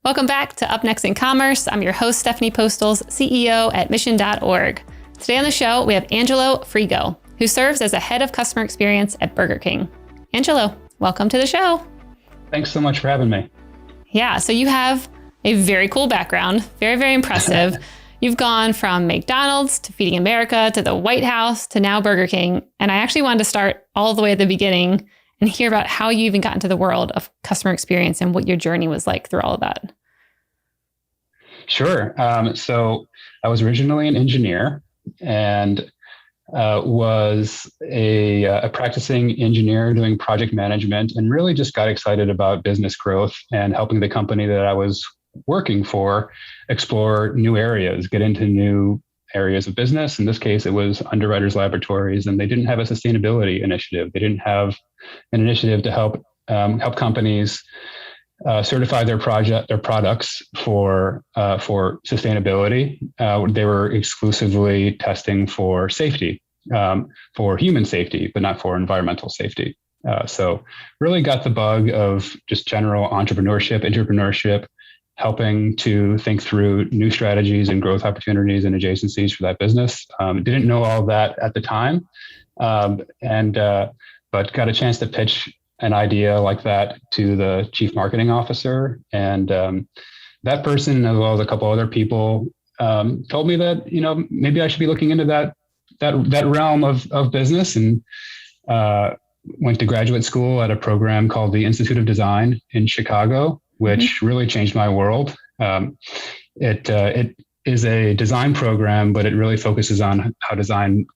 Welcome back to Up Next in Commerce. I'm your host, Stephanie Postles, CEO at mission.org. Today on the show, we have Angelo Frigo, who serves as a head of customer experience at Burger King. Angelo, welcome to the show. Thanks so much for having me. Yeah, so you have a very cool background, very, very impressive. You've gone from McDonald's to Feeding America to the White House to now Burger King. And I actually wanted to start all the way at the beginning and hear about how you even got into the world of customer experience and what your journey was like through all of that. Sure. So I was originally an engineer and was a practicing engineer doing project management, and really just got excited about business growth and helping the company that I was working for explore new areas, get into new areas of business. In this case, it was Underwriters Laboratories, and they didn't have a sustainability initiative. They didn't have an initiative to help companies certify their products for sustainability. They were exclusively testing for safety, for human safety, but not for environmental safety. So really got the bug of just general entrepreneurship, helping to think through new strategies and growth opportunities and adjacencies for that business. Didn't know all that at the time, but got a chance to pitch an idea like that to the chief marketing officer. And that person, as well as a couple other people, told me that, maybe I should be looking into that realm of business, and went to graduate school at a program called the Institute of Design in Chicago, which really changed my world. It is a design program, but it really focuses on how design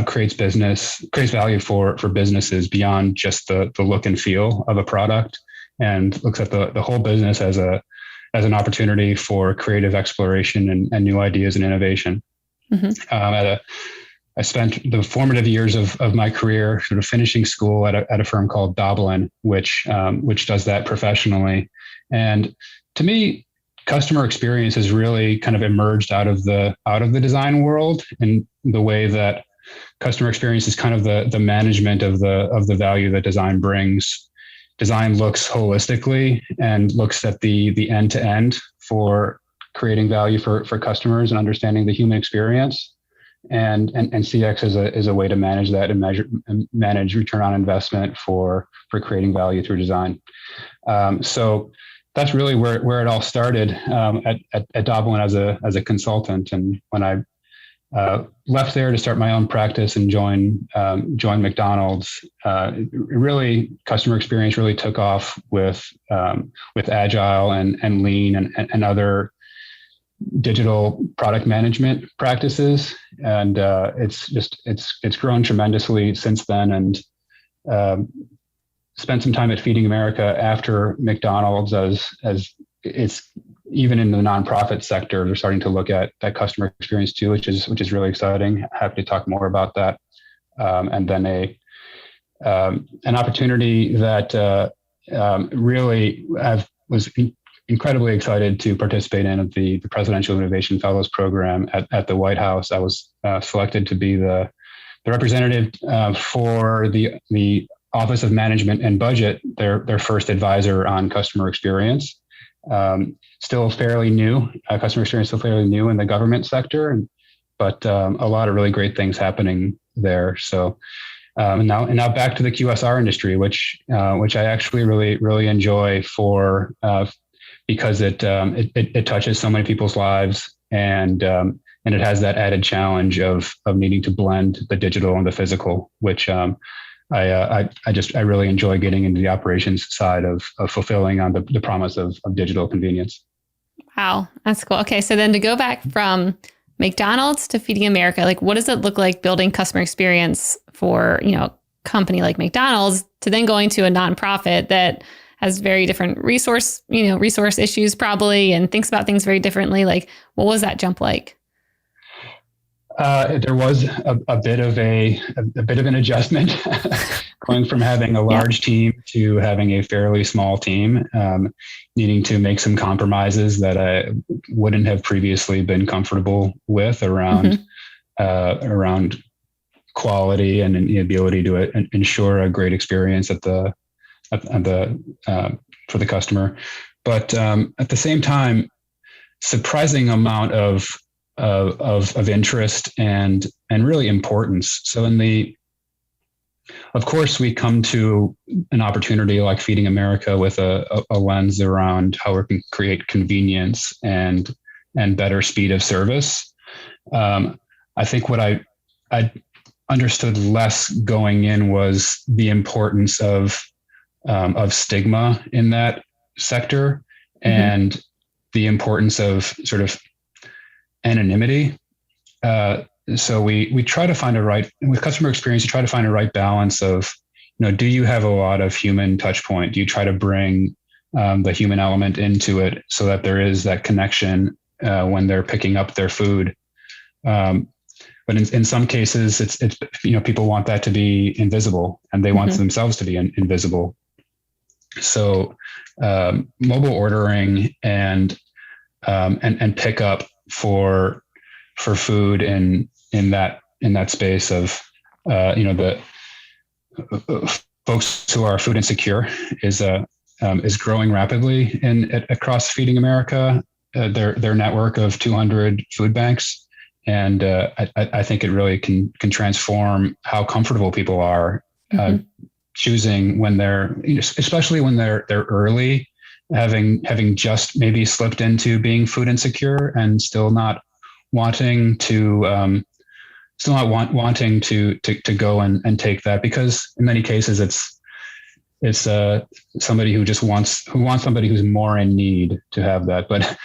creates value for businesses beyond just the look and feel of a product, and looks at the whole business as an opportunity for creative exploration and new ideas and innovation. I spent the formative years of my career sort of finishing school at a firm called Doblin, which does that professionally. And to me, customer experience has really kind of emerged out of the design world, in the way that customer experience is kind of the management of the value that design brings. Design looks holistically and looks at the end to end for creating value for customers and understanding the human experience. And CX is a way to manage that and manage return on investment for creating value through design. So that's really where it all started at Doblin as a consultant. And when I left there to start my own practice and join McDonald's, really customer experience really took off with Agile and Lean and other digital product management practices, and it's grown tremendously since then. And spent some time at Feeding America after McDonald's, as it's even in the nonprofit sector, they're starting to look at that customer experience too, which is really exciting. Happy to talk more about that. And then an opportunity that really was incredibly excited to participate in the Presidential Innovation Fellows Program at the White House. I was selected to be the representative for the Office of Management and Budget, their first advisor on customer experience. Still fairly new, customer experience still fairly new in the government sector, but a lot of really great things happening there. So now back to the QSR industry, which I actually really enjoy because it touches so many people's lives, and it has that added challenge of needing to blend the digital and the physical, which I really enjoy getting into the operations side of fulfilling on the promise of digital convenience. Wow, that's cool. Okay, so then to go back from McDonald's to Feeding America, like what does it look like building customer experience for a company like McDonald's to then going to a nonprofit that has very different resource issues probably, and thinks about things very differently? Like, what was that jump like? There was a bit of an adjustment going from having a large team to having a fairly small team, needing to make some compromises that I wouldn't have previously been comfortable with around quality and the ability to ensure a great experience for the customer. but at the same time, surprising amount of interest and really importance. So of course, we come to an opportunity like Feeding America with a lens around how we can create convenience and better speed of service. I think what I understood less going in was the importance of stigma in that sector, and the importance of sort of anonymity. So we try to find with customer experience, you try to find a right balance of, do you have a lot of human touch point? Do you try to bring the human element into it so that there is that connection when they're picking up their food? But in some cases, it's people want that to be invisible, and they want themselves to be invisible. So mobile ordering and pickup for food in that space of the folks who are food insecure is growing rapidly across Feeding America, their network of 200 food banks, and I think it really can transform how comfortable people are choosing when they're, especially when they're early, having just maybe slipped into being food insecure and still not wanting to go and take that, because in many cases it's somebody who wants somebody who's more in need to have that. But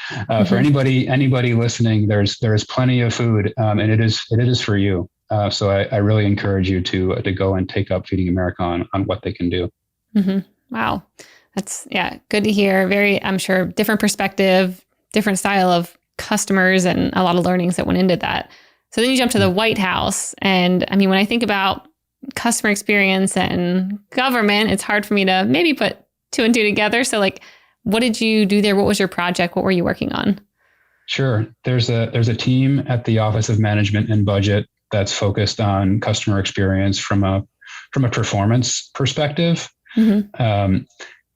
for anybody listening, there's plenty of food, and it is for you. So I really encourage you to go and take up Feeding America on what they can do. Wow. That's good to hear. Very, I'm sure, different perspective, different style of customers, and a lot of learnings that went into that. So then you jump to the White House. And I mean, when I think about customer experience and government, it's hard for me to maybe put two and two together. So what did you do there? What was your project? What were you working on? Sure. There's a team at the Office of Management and Budget that's focused on customer experience from a performance perspective.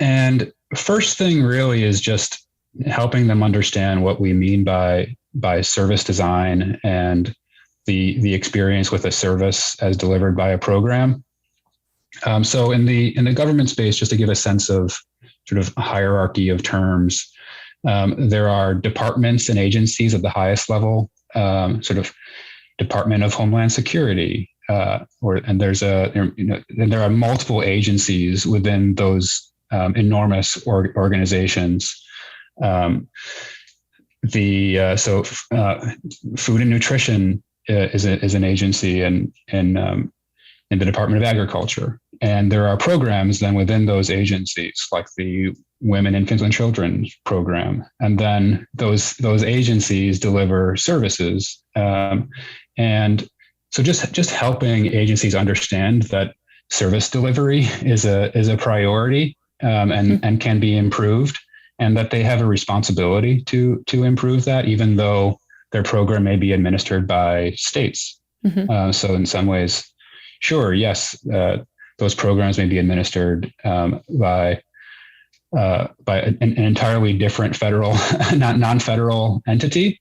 And first thing really is just helping them understand what we mean by service design and the experience with a service as delivered by a program. So in the government space, just to give a sense of sort of and of terms, there are departments and agencies at the highest level, sort of Department of Homeland Security, and there are multiple agencies within those enormous organizations. Food and Nutrition is an agency in the Department of Agriculture, and there are programs then within those agencies, like the Women, Infants, and Children program, and then those agencies deliver services, and so just helping agencies understand that service delivery is a priority, and can be improved, and that they have a responsibility to improve that, even though their program may be administered by states. So in some ways, sure, yes, those programs may be administered by an entirely different federal, non-federal entity.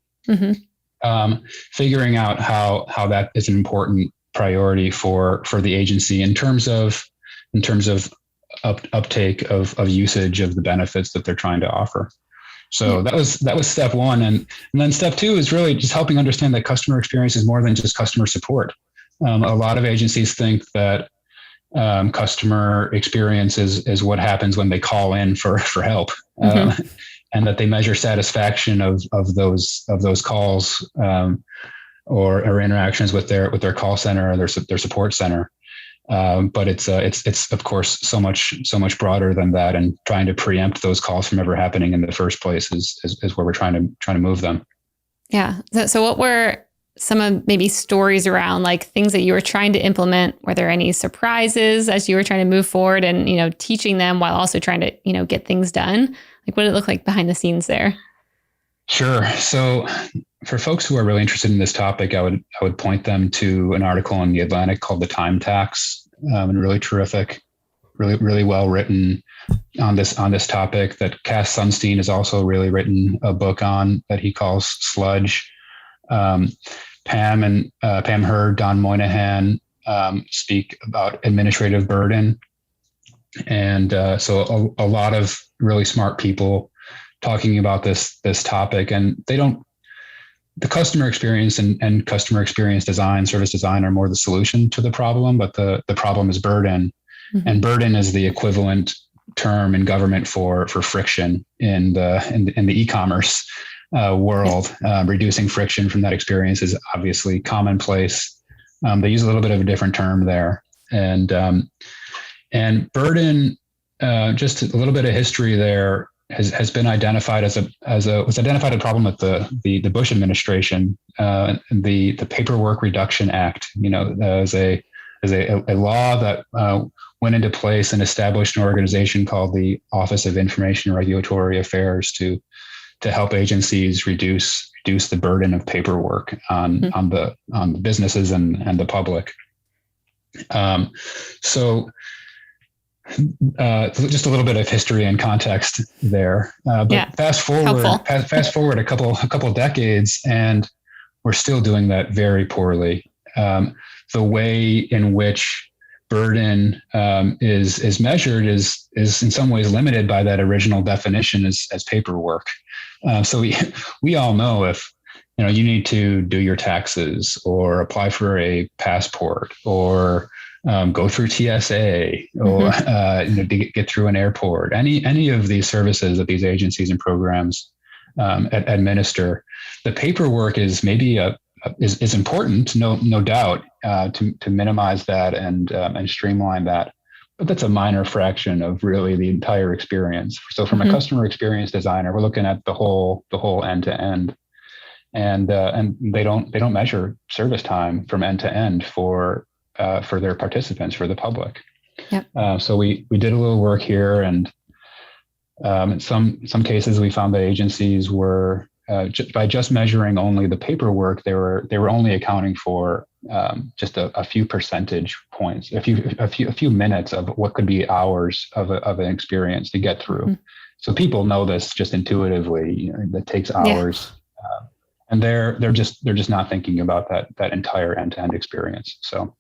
Figuring out how that is an important priority for the agency in terms of uptake of usage of the benefits that they're trying to offer. So that was step one. And then step two is really just helping understand that customer experience is more than just customer support. A lot of agencies think that customer experience is what happens when they call in for help, and that they measure satisfaction of those calls, or interactions with their call center or their support center. But it's of course so much broader than that, and trying to preempt those calls from ever happening in the first place is where we're trying to move them. Yeah. So what were some of maybe stories around things that you were trying to implement? Were there any surprises as you were trying to move forward and, teaching them while also trying to, get things done? What did it look like behind the scenes there? Sure. So for folks who are really interested in this topic, I would point them to an article in The Atlantic called "The Time Tax," a really terrific really well written on this topic that Cass Sunstein has also really written a book on that he calls Sludge. Pam Hurd, Don Moynihan speak about administrative burden. And so a lot of really smart people talking about this topic, and the customer experience and customer experience design, service design are more the solution to the problem, but the problem is burden. Mm-hmm. And burden is the equivalent term in government for friction in the e-commerce world. Reducing friction from that experience is obviously commonplace. They use a little bit of a different term there, and burden. Just a little bit of history there has been identified was identified a problem with the Bush administration. The Paperwork Reduction Act, as a law that went into place and established an organization called the Office of Information and Regulatory Affairs to help agencies reduce the burden of paperwork on the businesses and the public. So just a little bit of history and context there. But fast forward a couple decades, and we're still doing that very poorly. The way in which burden is measured is in some ways limited by that original definition as paperwork. So we all know if you need to do your taxes or apply for a passport or go through TSA or to get through an airport, any of these services that these agencies and programs administer, the paperwork is maybe is important, no doubt, to minimize that and streamline that. But that's a minor fraction of really the entire experience. So from a customer experience designer, we're looking at the whole end to end, and they don't measure service time from end to end for their participants, for the public. Yep. So we did a little work here, and in some cases we found that agencies were by just measuring only the paperwork, they were only accounting for just a few percentage points, a few minutes of what could be hours of an experience to get through. Mm-hmm. So people know this just intuitively. That takes hours, and they're just not thinking about that entire end-to-end experience. So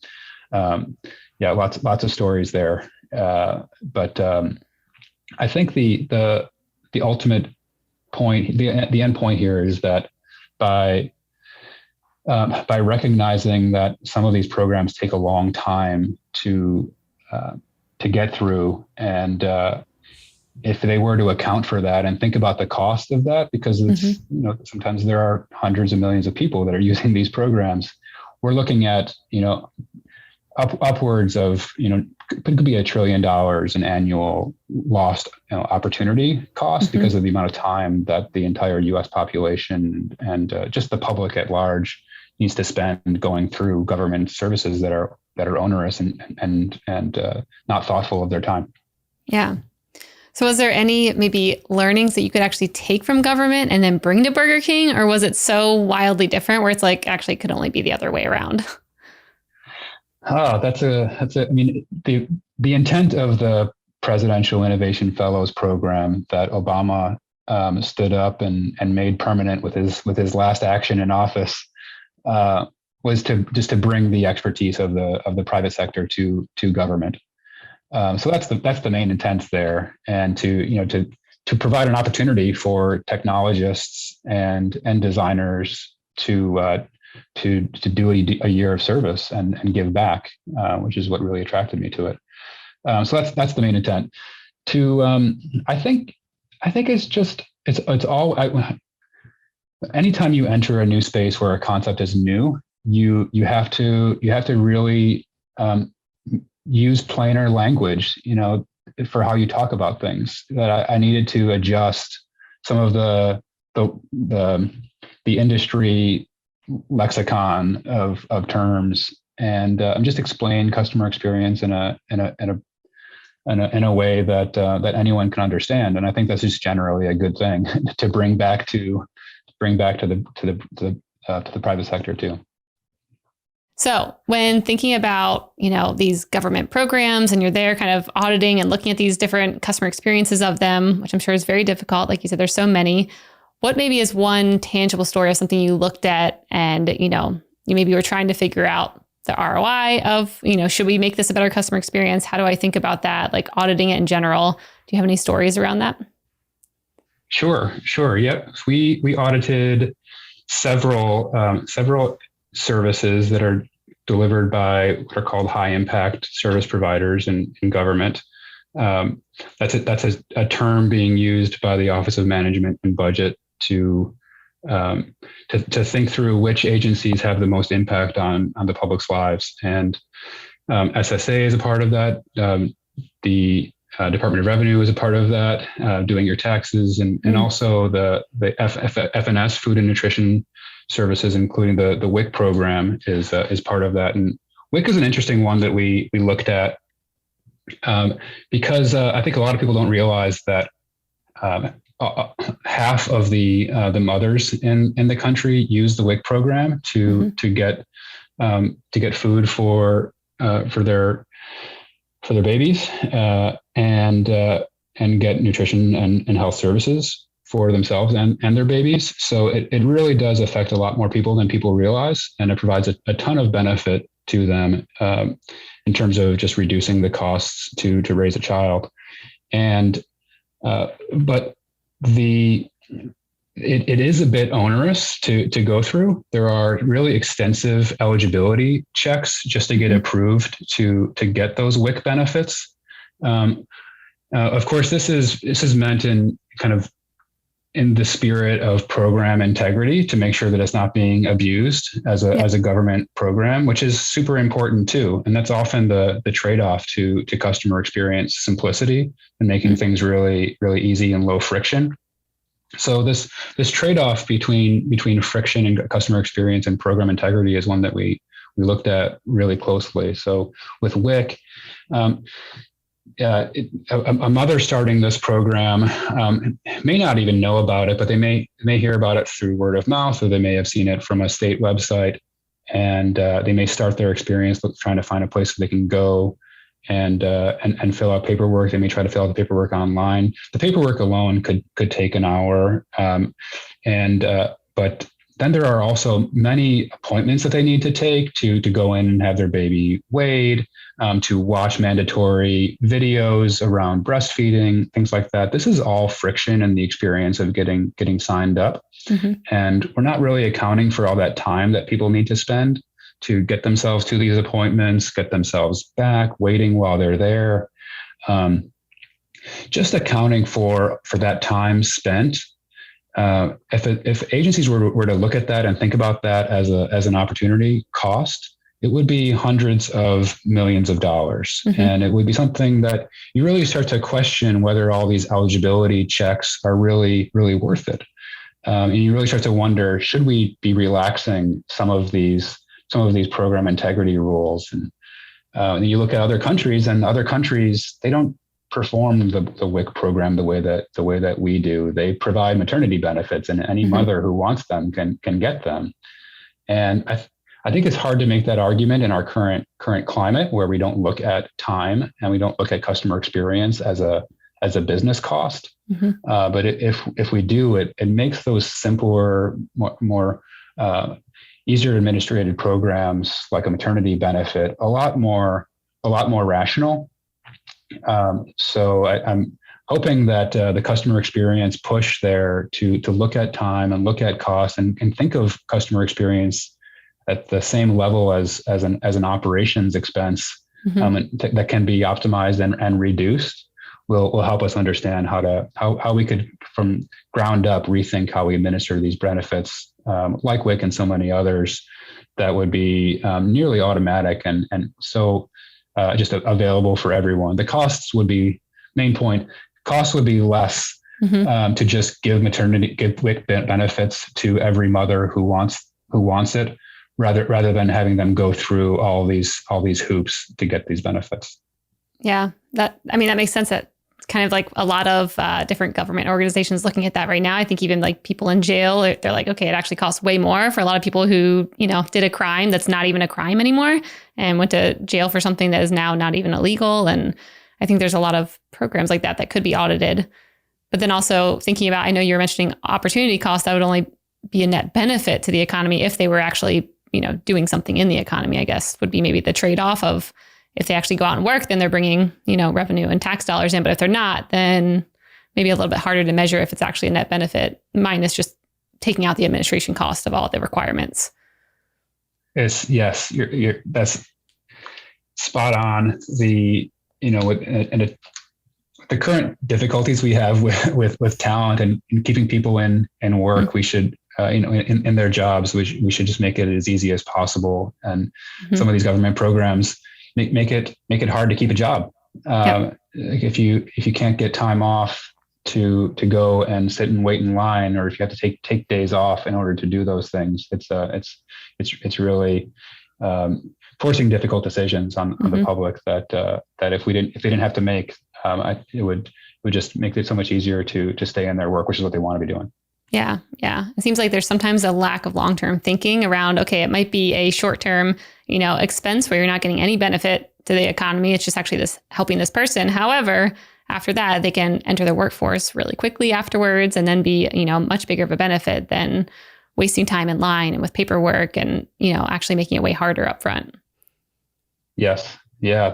lots of stories there, but I think the ultimate point, the end point here is that by recognizing that some of these programs take a long time to get through, and if they were to account for that and think about the cost of that, because it's sometimes there are hundreds of millions of people that are using these programs, we're looking at upwards of it could be $1 trillion in annual lost opportunity cost because of the amount of time that the entire U.S. population and just the public at large needs to spend going through government services that are onerous and not thoughtful of their time. Yeah. So was there any maybe learnings that you could actually take from government and then bring to Burger King, or was it so wildly different where it's like actually it could only be the other way around? Oh, the intent of the Presidential Innovation Fellows program that Obama stood up and made permanent with his last action in office was to bring the expertise of the private sector to government. So that's the main intent there, and to provide an opportunity for technologists and designers to do a year of service and give back, which is what really attracted me to it. So that's the main intent. I think it's all. Anytime you enter a new space where a concept is new, you have to really use plainer language, for how you talk about things. That I needed to adjust some of the industry lexicon of terms, and just explain customer experience in a way that anyone can understand. And I think that's just generally a good thing to bring back to the private sector too. So when thinking about, these government programs and you're there kind of auditing and looking at these different customer experiences of them, which I'm sure is very difficult. Like you said, there's so many. What maybe is one tangible story of something you looked at and, you maybe were trying to figure out the ROI of, should we make this a better customer experience? How do I think about that? Like auditing it in general. Do you have any stories around that? Sure. Yep. We audited several services that are delivered by what are called high impact service providers in government. That's a term being used by the Office of Management and Budget to think through which agencies have the most impact on the public's lives. And SSA is a part of that. The Department of Revenue is a part of that, doing your taxes, and also the FNS, Food and Nutrition Services, including the WIC program, is part of that. And WIC is an interesting one that we looked at because I think a lot of people don't realize that half of the mothers in the country use the WIC program to get food for their babies and get nutrition and health services for themselves and their babies. So it really does affect a lot more people than people realize, and it provides a ton of benefit to them in terms of just reducing the costs to raise a child. And but it is a bit onerous to go through. There are really extensive eligibility checks just to get approved to get those WIC benefits. Of course, this is meant in kind of in the spirit of program integrity to make sure that it's not being abused as a government program, which is super important too. And that's often the trade-off to customer experience simplicity and making things really, really easy and low friction. So this trade-off between friction and customer experience and program integrity is one that we looked at really closely. So with WIC, a mother starting this program may not even know about it, but they may hear about it through word of mouth, or they may have seen it from a state website, and they may start their experience trying to find a place where they can go and fill out paperwork. They may try to fill out the paperwork online. The paperwork alone could take an hour, but then there are also many appointments that they need to take to go in and have their baby weighed, to watch mandatory videos around breastfeeding, things like that. This is all friction in the experience of getting signed up. And we're not really accounting for all that time that people need to spend to get themselves to these appointments, get themselves back, waiting while they're there. Just accounting for that time spent. If agencies were to look at that and think about that as an opportunity cost, it would be hundreds of millions of dollars. And it would be something that you really start to question whether all these eligibility checks are really, really worth it. And you really start to wonder, should we be relaxing some of these program integrity rules? And you look at other countries, and other countries, they don't perform the WIC program the way that we do. They provide maternity benefits, and any mother who wants them can get them. And I think it's hard to make that argument in our current climate, where we don't look at time and we don't look at customer experience as a business cost. But if we do, it makes those simpler, more easier administrated programs like a maternity benefit a lot more rational. So I'm hoping that the customer experience push there to look at time and look at cost and think of customer experience at the same level as an operations expense that can be optimized and reduced will help us understand how we could from ground up rethink how we administer these benefits, like WIC and so many others, that would be nearly automatic and so just available for everyone. The costs would be costs would be less to just give WIC benefits to every mother who wants it, rather than having them go through all these hoops to get these benefits. Yeah, that makes sense that kind of like a lot of different government organizations looking at that right now. I think even like people in jail, they're like, okay, it actually costs way more for a lot of people who, did a crime that's not even a crime anymore and went to jail for something that is now not even illegal. And I think there's a lot of programs like that could be audited. But then also thinking about, I know you were mentioning opportunity cost, that would only be a net benefit to the economy if they were actually, doing something in the economy, I guess, would be maybe the trade-off of if they actually go out and work, then they're bringing, revenue and tax dollars in. But if they're not, then maybe a little bit harder to measure if it's actually a net benefit minus just taking out the administration cost of all the requirements. Yes, that's spot on. The current difficulties we have with talent and keeping people in work, mm-hmm. we should in their jobs, we should just make it as easy as possible. And mm-hmm. some of these government programs make it hard to keep a job. Yep. If you can't get time off to go and sit and wait in line, or if you have to take days off in order to do those things, it's really forcing difficult decisions on mm-hmm. the public that if they didn't have to make, it would just make it so much easier to stay in their work, which is what they want to be doing. Yeah. It seems like there's sometimes a lack of long-term thinking around, okay, it might be a short-term, expense where you're not getting any benefit to the economy. It's just actually this helping this person. However, after that, they can enter the workforce really quickly afterwards and then be, much bigger of a benefit than wasting time in line and with paperwork and, actually making it way harder up front. Yes. Yeah.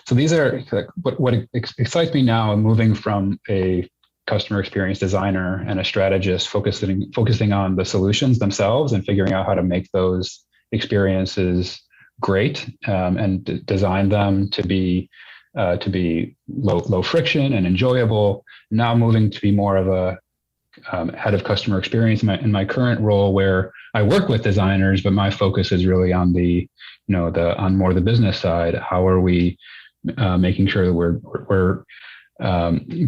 So these are what excites me now, moving from a customer experience designer and a strategist focusing on the solutions themselves and figuring out how to make those experiences great, and design them to be low friction and enjoyable. Now moving to be more of a head of customer experience in my current role, where I work with designers, but my focus is really on on more the business side. How are we making sure that we're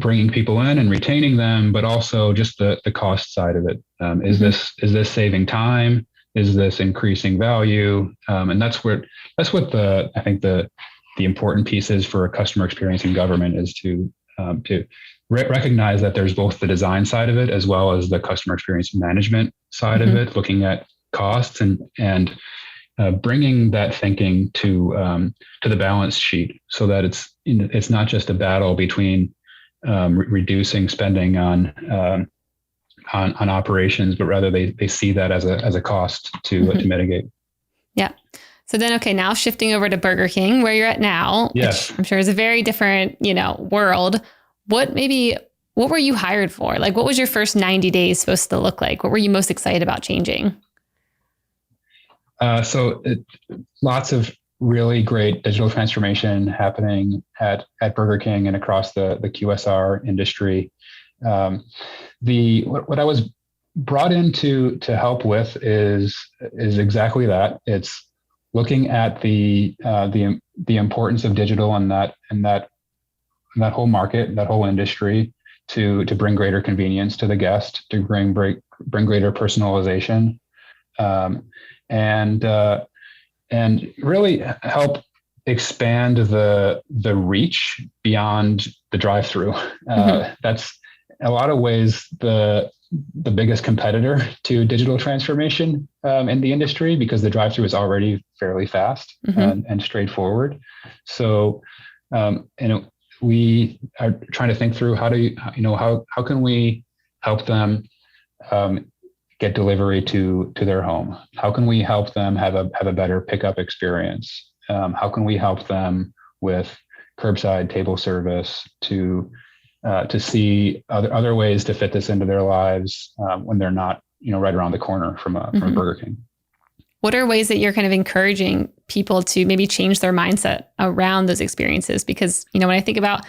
bringing people in and retaining them, but also just the cost side of it. Is this saving time? Is this increasing value? And that's what I think the important piece is for a customer experience in government, is to recognize that there's both the design side of it as well as the customer experience management side mm-hmm. of it, looking at costs and bringing that thinking to the balance sheet, so that it's not just a battle between reducing spending on operations, but rather they see that as a cost to mm-hmm. to mitigate. Yeah. So then, okay, now shifting over to Burger King, where you're at now, yes. which I'm sure is a very different, world. What were you hired for? Like, what was your first 90 days supposed to look like? What were you most excited about changing? Lots of really great digital transformation happening at Burger King and across the QSR industry. What I was brought in to help with is exactly that. It's looking at the importance of digital and that whole market, that whole industry, to bring greater convenience to the guest, to bring greater personalization, and really help expand the reach beyond the drive-thru. Mm-hmm. That's in a lot of ways the biggest competitor to digital transformation in the industry, because the drive-thru is already fairly fast mm-hmm. and straightforward. So, we are trying to think through how can we help them get delivery to their home? How can we help them have a better pickup experience? How can we help them with curbside table service to see other ways to fit this into their lives when they're not right around the corner from a Burger King? What are ways that you're kind of encouraging people to maybe change their mindset around those experiences? Because, when I think about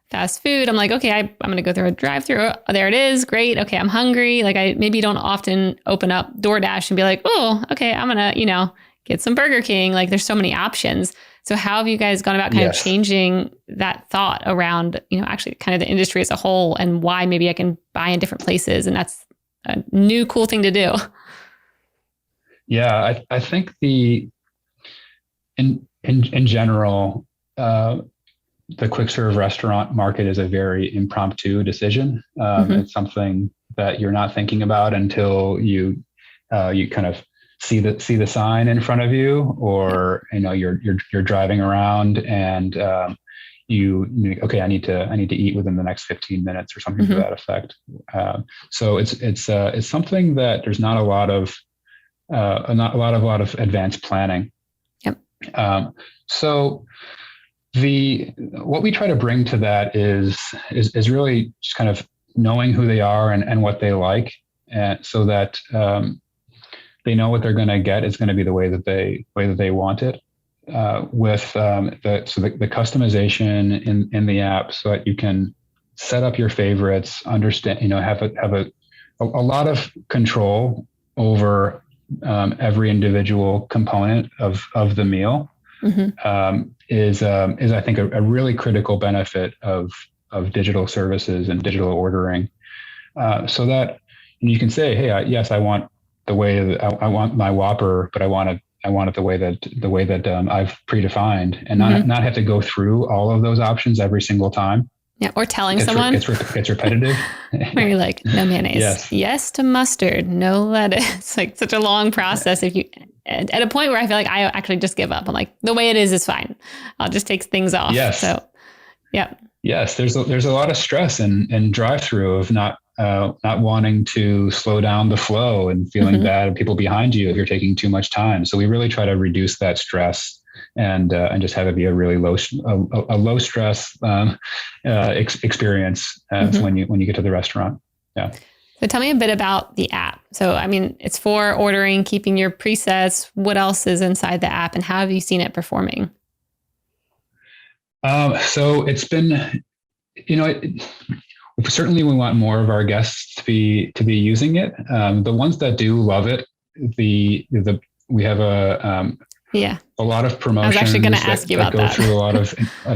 fast food, I'm like, okay, I'm going to go through a drive-thru. Oh, there it is. Great. Okay, I'm hungry. Like, I maybe don't often open up DoorDash and be like, oh, okay, I'm going to, get some Burger King. Like, there's so many options. So how have you guys gone about kind of changing that thought around, actually kind of the industry as a whole, and why maybe I can buy in different places, and that's a new cool thing to do? Yeah, I think in general, the quick serve restaurant market is a very impromptu decision. It's something that you're not thinking about until you kind of see the sign in front of you, or you're driving around and okay, I need to eat within the next 15 minutes or something to that effect. So it's something that there's not a lot of advanced planning. Yep. So what we try to bring to that is really just kind of knowing who they are and what they like, and so that they know what they're going to get is going to be the way that they want it. With the customization in the app, so that you can set up your favorites, understand, have a lot of control over every individual component of the meal. Is I think a really critical benefit of digital services and digital ordering, so that you can say, hey, yes, I want the way that I want my Whopper, but I want it the way that I've predefined, and not have to go through all of those options every single time. Yeah, or telling someone it's repetitive. Where you're like, no mayonnaise, yes to mustard, no lettuce. It's like such a long process. If you at a point where I feel like I actually just give up. I'm like, the way it is fine. I'll just take things off. Yes. So, yeah. Yes, there's a lot of stress in drive-through of not wanting to slow down the flow and feeling bad of people behind you if you're taking too much time. So we really try to reduce that stress and just have it be a really low stress experience when you get to the restaurant. Yeah. So tell me a bit about the app. So, I mean, it's for ordering, keeping your presets. What else is inside the app, and how have you seen it performing? So it's been, certainly we want more of our guests to be using it. The ones that do love it, we have a lot of promotions. I was actually going to ask you about that. Go through a lot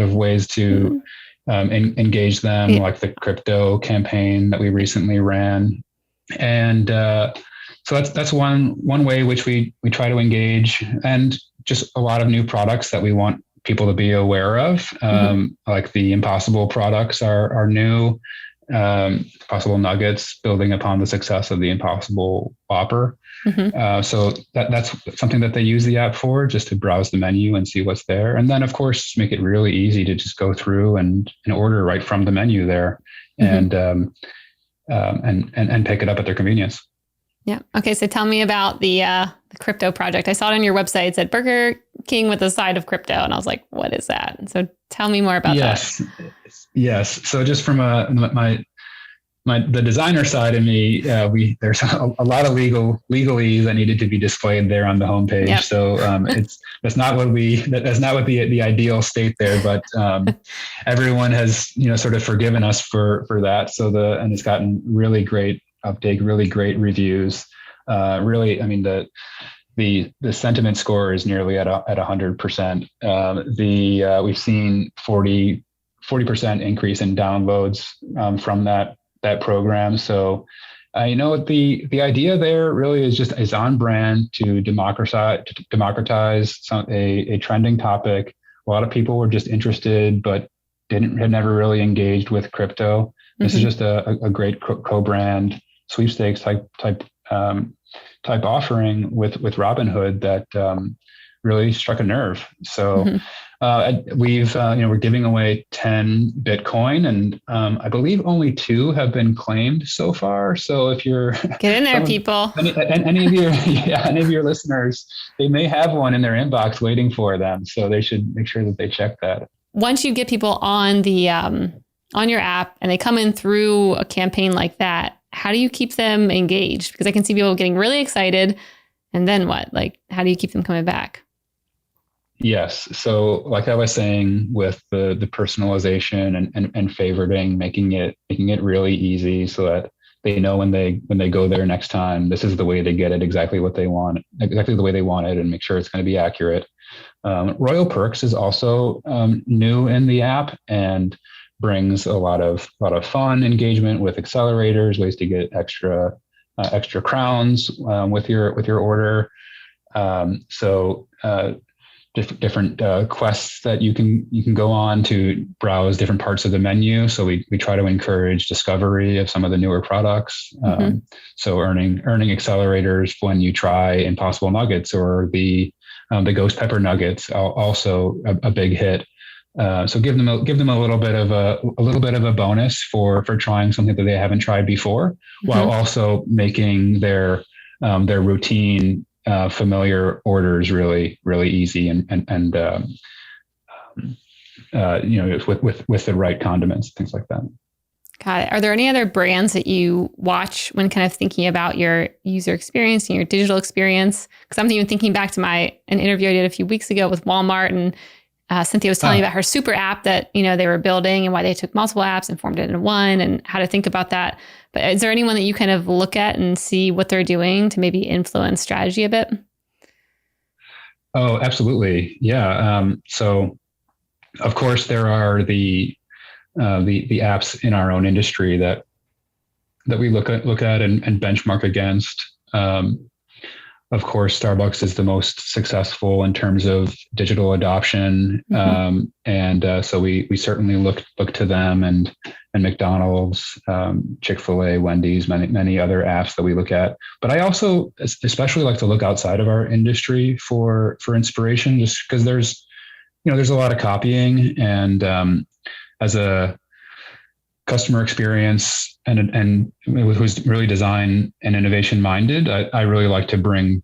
of ways to engage them, like the crypto campaign that we recently ran, and so that's one way which we try to engage, and just a lot of new products that we want people to be aware of, like the Impossible products are new. Possible Nuggets, building upon the success of the Impossible Whopper. So that's something that they use the app for, just to browse the menu and see what's there. And then, of course, make it really easy to just go through and order right from the menu there, and pick it up at their convenience. Yeah. Okay. So tell me about the crypto project. I saw it on your website. It said Burger King with a side of crypto. And I was like, what is that? So tell me more about that. Yes. So just from the designer side of me, there's a lot of legalese that needed to be displayed there on the homepage. Yep. So that's not what the ideal state there, but everyone has sort of forgiven us for that. And it's gotten really great uptake, really great reviews. Really, I mean the sentiment score is nearly at 100%. We've seen 40% increase in downloads from that program. So, the idea there really is on brand to democratize a trending topic. A lot of people were just interested, but had never really engaged with crypto. This is just a great co-brand sweepstakes type offering with Robinhood that really struck a nerve. So we're giving away 10 Bitcoin, and I believe only 2 have been claimed so far. So if you're get in there, people, any of your listeners, they may have one in their inbox waiting for them. So they should make sure that they check that. Once you get people on the on your app and they come in through a campaign like that, how do you keep them engaged? Because I can see people getting really excited, and then what? Like, how do you keep them coming back? Yes. So like I was saying, with the personalization and favoriting, making it really easy so that they know when they go there next time, this is the way to get it exactly what they want, exactly the way they want it, and make sure it's going to be accurate. Royal Perks is also new in the app and brings a lot of fun engagement with accelerators, ways to get extra crowns with your order. So different quests that you can go on to browse different parts of the menu. So we try to encourage discovery of some of the newer products. So earning accelerators when you try Impossible Nuggets or the ghost pepper nuggets, also a big hit. So give them a little bit of a bonus for trying something that they haven't tried before, while also making their routine familiar orders really easy and with the right condiments, things like that. Got it. Are there any other brands that you watch when kind of thinking about your user experience and your digital experience? Because I'm even thinking back to an interview I did a few weeks ago with Walmart, and Cynthia was telling me about her super app that, they were building and why they took multiple apps and formed it into one and how to think about that. But is there anyone that you kind of look at and see what they're doing to maybe influence strategy a bit? Oh, absolutely. Yeah. So of course there are the apps in our own industry that we look at and benchmark against. Of course, Starbucks is the most successful in terms of digital adoption, so we certainly look to them, and McDonald's, Chick-fil-A, Wendy's, many other apps that we look at. But I also especially like to look outside of our industry for inspiration, just because there's a lot of copying, and as a customer experience and who's really design and innovation minded, I really like to bring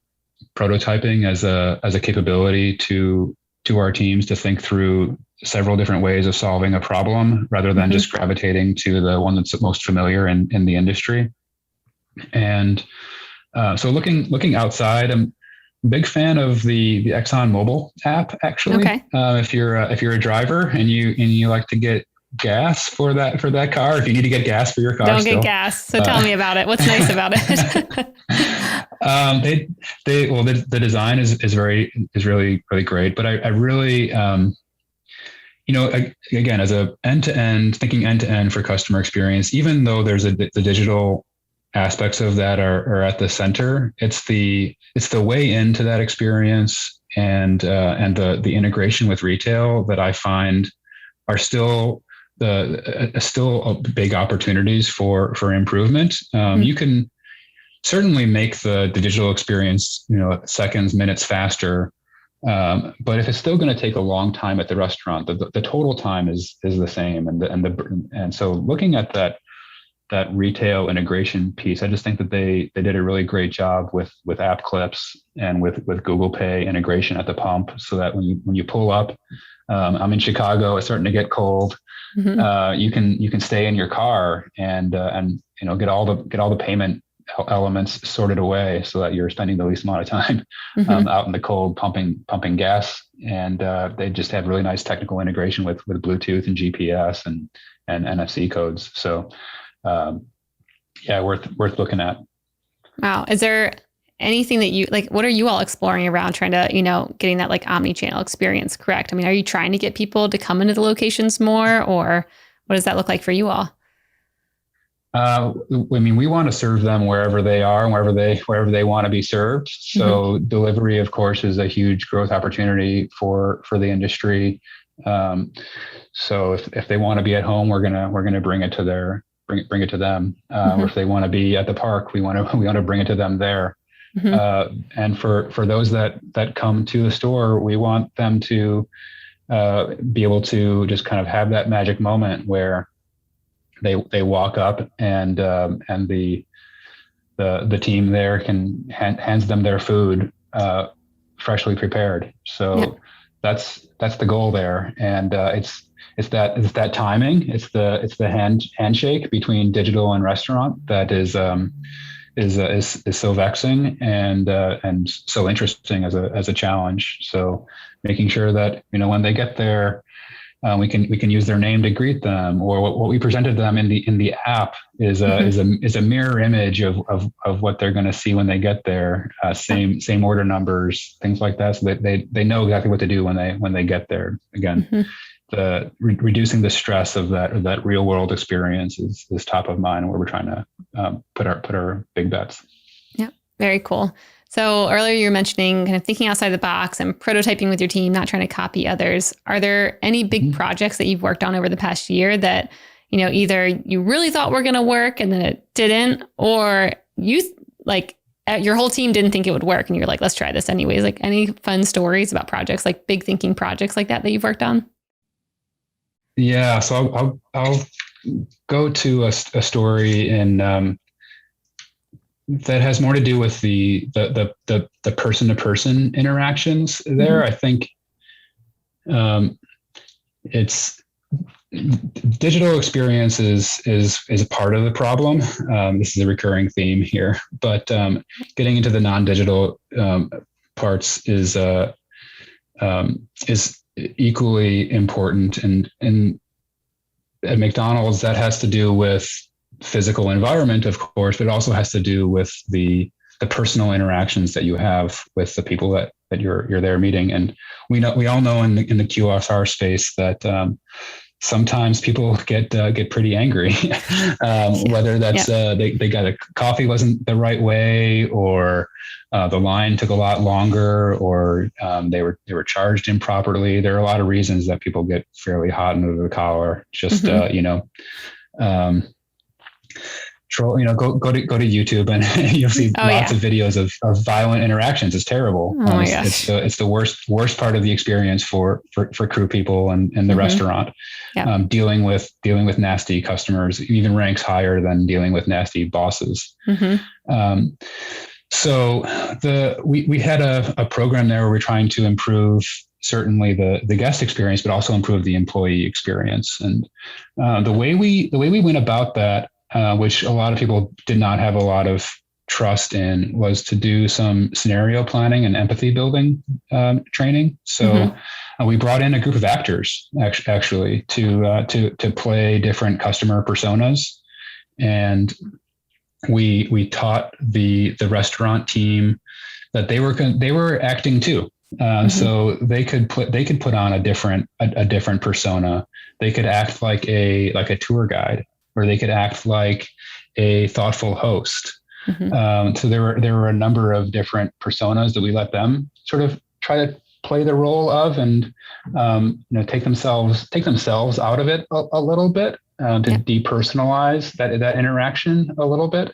prototyping as a capability to our teams to think through several different ways of solving a problem, rather than just gravitating to the one that's most familiar in the industry. And so looking outside, I'm a big fan of the ExxonMobil app, actually. Okay. If you're a driver and you like to get gas for that car, if you need to get gas for your car, don't get gas. So tell me about it. What's nice about it? The design is really great, but I really again, as a thinking end to end for customer experience, even though there's the digital aspects of that are at the center, it's the way into that experience and the integration with retail that I find are still big opportunities for improvement. You can certainly make the digital experience, seconds, minutes faster. But if it's still going to take a long time at the restaurant, the total time is the same. And so looking at that retail integration piece, I just think that they did a really great job with app clips and with Google Pay integration at the pump, so that when you pull up, I'm in Chicago, it's starting to get cold. You can stay in your car and get all the payment elements sorted away, so that you're spending the least amount of time out in the cold pumping gas. And they just have really nice technical integration with Bluetooth and GPS and NFC codes. So worth looking at. Wow. Is there anything that you like, what are you all exploring around trying to, getting that like omni-channel experience correct? I mean, are you trying to get people to come into the locations more, or what does that look like for you all? We want to serve them wherever they are and wherever they want to be served. So delivery, of course, is a huge growth opportunity for the industry. So if they want to be at home, we're gonna bring it to them. Or if they want to be at the park, we want to bring it to them there. And for those that come to the store, we want them to be able to just kind of have that magic moment where they walk up and the team there hands them their food freshly prepared. So that's the goal there, and it's that timing. It's the handshake between digital and restaurant that is so vexing and so interesting as a challenge. So making sure that when they get there, we can use their name to greet them, or what we presented them in the app is a mirror image of what they're going to see when they get there. Same order numbers, things like that, so that they know exactly what to do when they get there. Again, reducing the stress of that real world experience is top of mind, where we're trying to put our big bets. Yeah, very cool. So earlier you were mentioning kind of thinking outside the box and prototyping with your team, not trying to copy others. Are there any big projects that you've worked on over the past year that, either you really thought were going to work and then it didn't, or your whole team didn't think it would work and you're like, let's try this anyways? Like any fun stories about projects, like big thinking projects like that you've worked on? Yeah. So I'll go to a story in, that has more to do with the person to person interactions there. I think it's digital experience is a part of the problem. This is a recurring theme here, but getting into the non-digital parts is equally important. And at McDonald's, that has to do with physical environment, of course, but it also has to do with the personal interactions that you have with the people that you're there meeting. And we all know in the QSR space that sometimes people get pretty angry, whether that's they got a coffee wasn't the right way, or the line took a lot longer, or they were charged improperly. There are a lot of reasons that people get fairly hot under the collar. Just go to YouTube and you'll see lots of videos of violent interactions. It's terrible. Oh my gosh. It's the worst part of the experience for crew people and the restaurant. Dealing with nasty customers even ranks higher than dealing with nasty bosses. So we had a program there where we're trying to improve certainly the guest experience, but also improve the employee experience. And the way we went about that, which a lot of people did not have a lot of trust in, was to do some scenario planning and empathy building training. So we brought in a group of actors actually to play different customer personas, and we taught the restaurant team that they were acting too. So they could put on a different persona. They could act like a tour guide, or they could act like a thoughtful host. So there were a number of different personas that we let them sort of try to play the role of, and take themselves out of it a little bit, to depersonalize that interaction a little bit,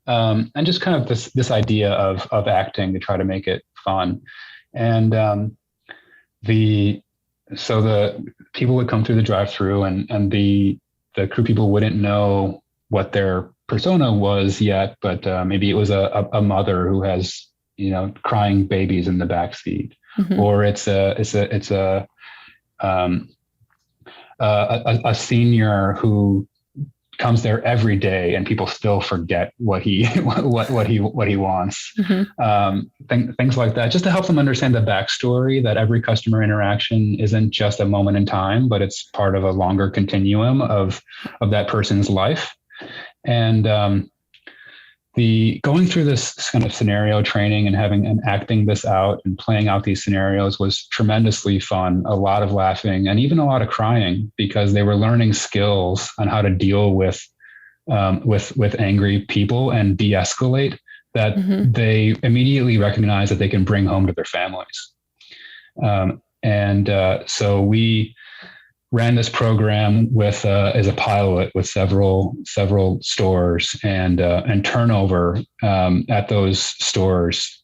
and just kind of this idea of acting to try to make it fun. And the people would come through the drive-thru, and the crew people wouldn't know what their persona was yet, but maybe it was a mother who has crying babies in the back seat, or it's a senior who comes there every day and people still forget what he wants. Things like that, just to help them understand the backstory, that every customer interaction isn't just a moment in time, but it's part of a longer continuum of that person's life. And the going through this kind of scenario training and acting this out and playing out these scenarios was tremendously fun. A lot of laughing and even a lot of crying, because they were learning skills on how to deal with angry people and de-escalate that they immediately recognize that they can bring home to their families. So we ran this program as a pilot with several stores, and turnover at those stores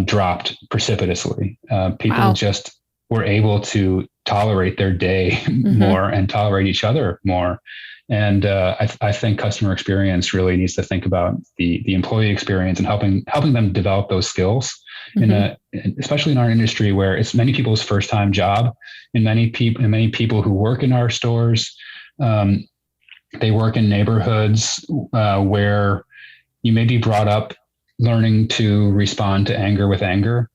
dropped precipitously. People just were able to tolerate their day more and tolerate each other more. And I think customer experience really needs to think about the employee experience and helping them develop those skills, especially in our industry where it's many people's first time job, and many people who work in our stores, they work in neighborhoods where you may be brought up learning to respond to anger with anger.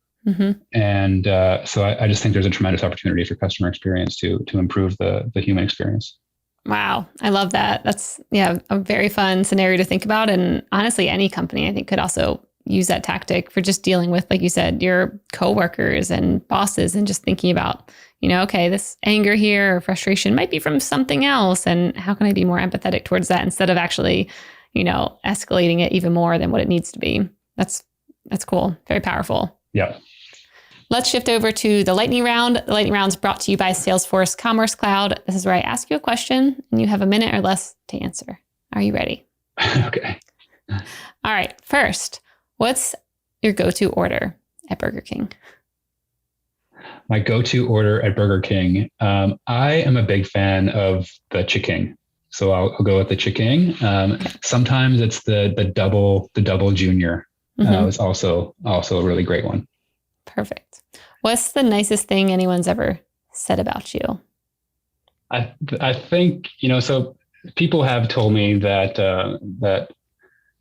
And so I just think there's a tremendous opportunity for customer experience to improve the human experience. Wow. I love that. That's a very fun scenario to think about. And honestly, any company I think could also use that tactic for just dealing with, like you said, your coworkers and bosses, and just thinking about, okay, this anger here or frustration might be from something else. And how can I be more empathetic towards that instead of actually, escalating it even more than what it needs to be? That's That's cool. Very powerful. Yeah. Let's shift over to the lightning round. The lightning round is brought to you by Salesforce Commerce Cloud. This is where I ask you a question and you have a minute or less to answer. Are you ready? Okay. All right. First, what's your go-to order at Burger King? My go-to order at Burger King. I am a big fan of the chicken. So I'll go with the chicken. Sometimes it's the double junior. It's also a really great one. Perfect. What's the nicest thing anyone's ever said about you? I think, so people have told me that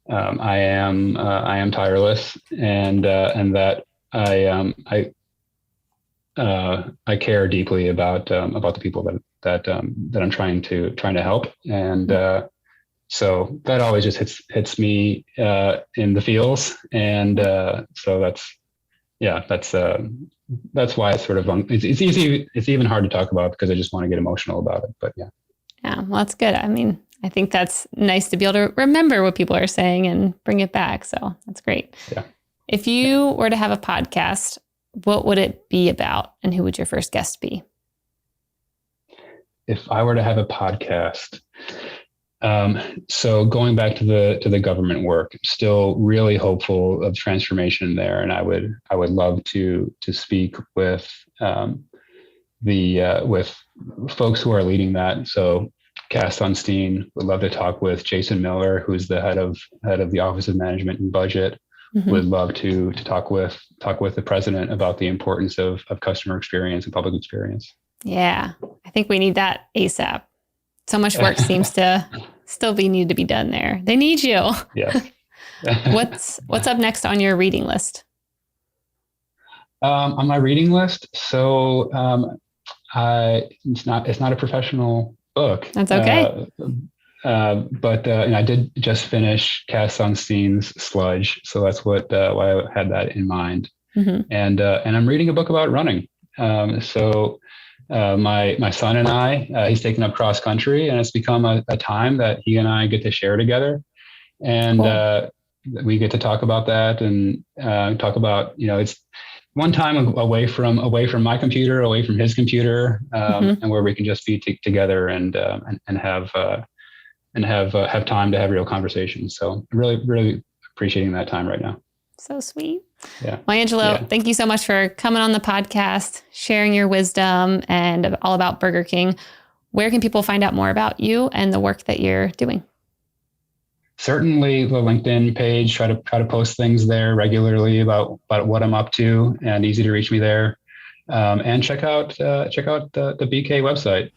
I am tireless and that I care deeply about the people that I'm trying to help, and so that always just hits me in the feels, and so that's why it's sort of it's easy. It's even hard to talk about because I just want to get emotional about it. But yeah. Yeah, well, that's good. I mean, I think that's nice to be able to remember what people are saying and bring it back. So that's great. Yeah. If you were to have a podcast, what would it be about, and who would your first guest be? If I were to have a podcast, so going back to the government work, still really hopeful of transformation there, and I would love to speak with with folks who are leading that. So Cass Sunstein, would love to talk with Jason Miller, who's the head of the Office of Management and Budget. Would love to talk with the president about the importance of customer experience and public experience. Yeah, I think we need that ASAP. So much work seems to still need to be done there. They need you. Yeah. What's up next on your reading list? On my reading list, so it's not a professional book. That's okay. But I did just finish Cass Sunstein's Sludge, so that's why I had that in mind. And I'm reading a book about running. So my son and I, he's taken up cross country, and it's become a time that he and I get to share together, and cool. We get to talk about that and talk about it's one time away from my computer, away from his computer, and where we can just be together and have time to have real conversations. So really appreciating that time right now. So sweet. Yeah. Well, Angelo, thank you so much for coming on the podcast, sharing your wisdom and all about Burger King. Where can people find out more about you and the work that you're doing? Certainly the LinkedIn page, try to post things there regularly about what I'm up to, and easy to reach me there. And check out the BK website.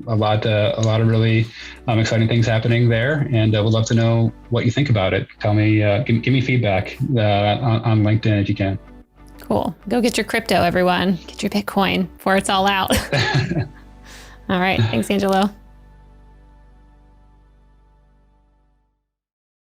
A lot of really exciting things happening there, and would love to know what you think about it. Tell me, give me feedback on LinkedIn if you can. Cool. Go get your crypto, everyone. Get your Bitcoin before it's all out. All right. Thanks, Angelo.